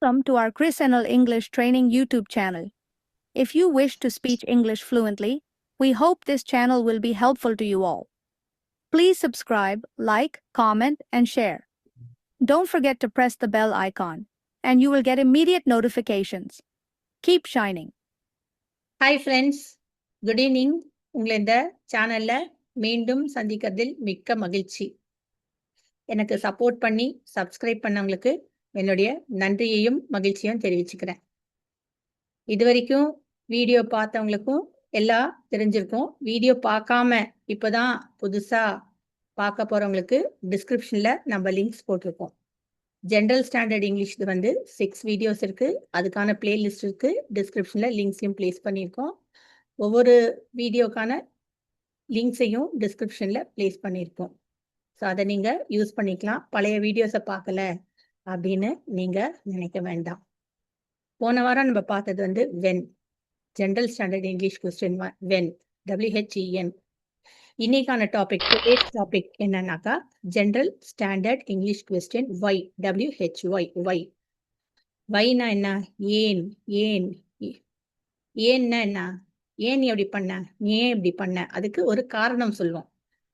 Welcome to our Chris NL English Training YouTube channel. If you wish to speak English fluently, we hope this channel will be helpful to you all. Please subscribe, like, comment, and share. Don't forget to press the bell icon, and you will get immediate notifications. Keep shining. Hi friends, good evening. உங்களை இந்த சேனலில் மீண்டும் சந்திக்கிறதில் மிக்க மகிழ்ச்சி. எனக்கு support பண்ணி subscribe பண்ணவங்களுக்கு என்னுடைய நன்றியையும் மகிழ்ச்சியும் தெரிவிச்சுக்கிறேன். இது வரைக்கும் வீடியோ பார்த்தவங்களுக்கும் எல்லாம் தெரிஞ்சிருக்கும். வீடியோ பார்க்காம இப்போ தான் புதுசாக பார்க்க போகிறவங்களுக்கு டிஸ்கிரிப்ஷனில் நம்ம லிங்க்ஸ் போட்டிருக்கோம். ஜென்ரல் ஸ்டாண்டர்ட் இங்கிலீஷ் வந்து 6 வீடியோஸ் இருக்குது. அதுக்கான பிளேலிஸ்ட் இருக்குது. டிஸ்கிரிப்ஷனில் லிங்க்ஸையும் ப்ளேஸ் பண்ணியிருக்கோம். ஒவ்வொரு வீடியோக்கான லிங்க்ஸையும் டிஸ்கிரிப்ஷனில் ப்ளேஸ் பண்ணியிருக்கோம். ஸோ அதை நீங்கள் யூஸ் பண்ணிக்கலாம். பழைய வீடியோஸை பார்க்கல அப்படின்னு நீங்கள் நினைக்க வேண்டாம். போன வாரம் நம்ம பார்த்தது வந்து when, general standard English question when, WHEN. இன்னைக்கான டாபிக் என்னன்னாக்கா general standard English question why, WHY. வைனா என்ன? ஏன். ஏன்னா என்ன? ஏன் நீ அப்படி பண்ண, ஏன் இப்படி பண்ண, அதுக்கு ஒரு காரணம் சொல்லுவோம்.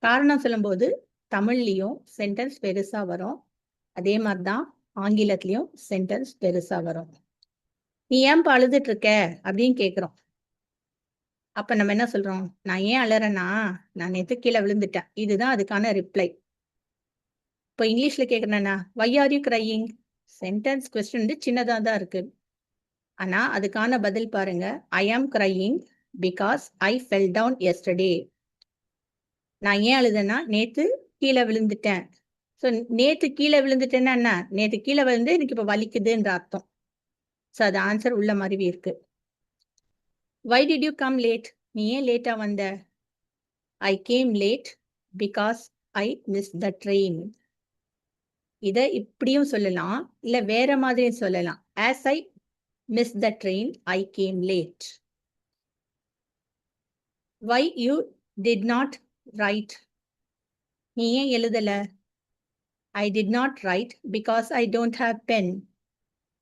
காரணம் சொல்லும்போது தமிழ்லையும் சென்டென்ஸ் பெருசா வரும், அதே மாதிரிதான் ஆங்கிலத்திலையும் சென்டென்ஸ் பெருசா வரும். நீ ஏன் அழுதுட்டு இருக்க அப்படின்னு கேட்குறோம். அப்ப நம்ம என்ன சொல்றோம்? நான் ஏன் அழறேன்னா, நான் நேற்று கீழே விழுந்துட்டேன். இதுதான் அதுக்கான ரிப்ளை. இப்போ இங்கிலீஷ்ல கேட்கறேன்னா, why are you crying? Sentence question வந்து சின்னதா தான் இருக்கு. ஆனா அதுக்கான பதில் பாருங்க. I am crying because I fell down yesterday. நான் ஏன் அழுதேன்னா நேற்று கீழே விழுந்துட்டேன். ஸோ நேற்று கீழே விழுந்துட்டேன்னா என்ன? நேற்று கீழே விழுந்து எனக்கு இப்போ வலிக்குதுன்ற அர்த்தம். ஸோ அது ஆன்சர் உள்ள மாதிரி இருக்கு. Why did you come late? நீ ஏன் லேட்டா வந்த? I came late because I missed the train. இதை இப்படியும் சொல்லலாம், இல்ல வேற மாதிரியும் சொல்லலாம். As I missed the train, I came late. Why you did not write? நீ ஏன் எழுதல? I did not write because I don't have pen.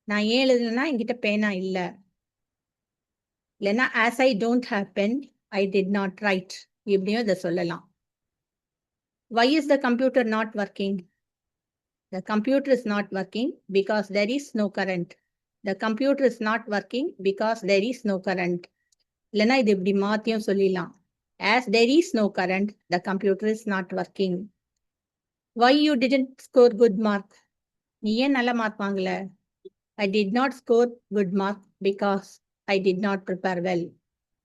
நான் ஏன் எழுதலைன்னா என்கிட்ட பேனா இல்லை. இல்லைன்னா as I don't have pen, I did not write. இப்படியும் இதை சொல்லலாம். Why is the computer not working? The computer is not working because there is no current. The computer is not working because there is no current. இல்லைன்னா இது இப்படி மாத்தியும் சொல்லிடலாம். As there is no current, the computer is not working. Why you didn't score good mark? நீ ஏன் நல்ல mark வாங்கல? I did not score good mark because I did not prepare well.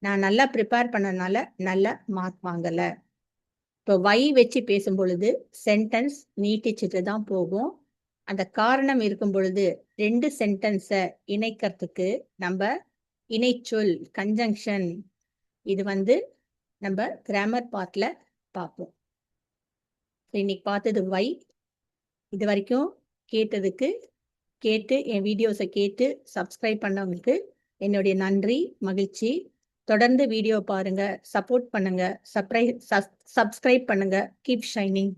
நான் நல்லா ப்ரிப்பேர் பண்ணனால நல்ல மார்க் வாங்கல. இப்போ வை வச்சு பேசும் பொழுது சென்டென்ஸ் நீட்டிச்சுட்டு தான் போகும். அந்த காரணம் இருக்கும் பொழுது ரெண்டு சென்டென்ஸை இணைக்கிறதுக்கு நம்ம இணைச்சொல், கன்ஜங்ஷன், இது வந்து நம்ம கிராமர் பார்ட்ல பார்ப்போம். இன்னைக்கு பார்த்தது வை. இது வரைக்கும் கேட்டு என் வீடியோஸை கேட்டு சப்ஸ்கிரைப் பண்ணவங்களுக்கு என்னுடைய நன்றி, மகிழ்ச்சி. தொடர்ந்து வீடியோ பாருங்க, சப்போர்ட் பண்ணுங்க, சப்ஸ்கிரைப் பண்ணுங்க. Keep shining.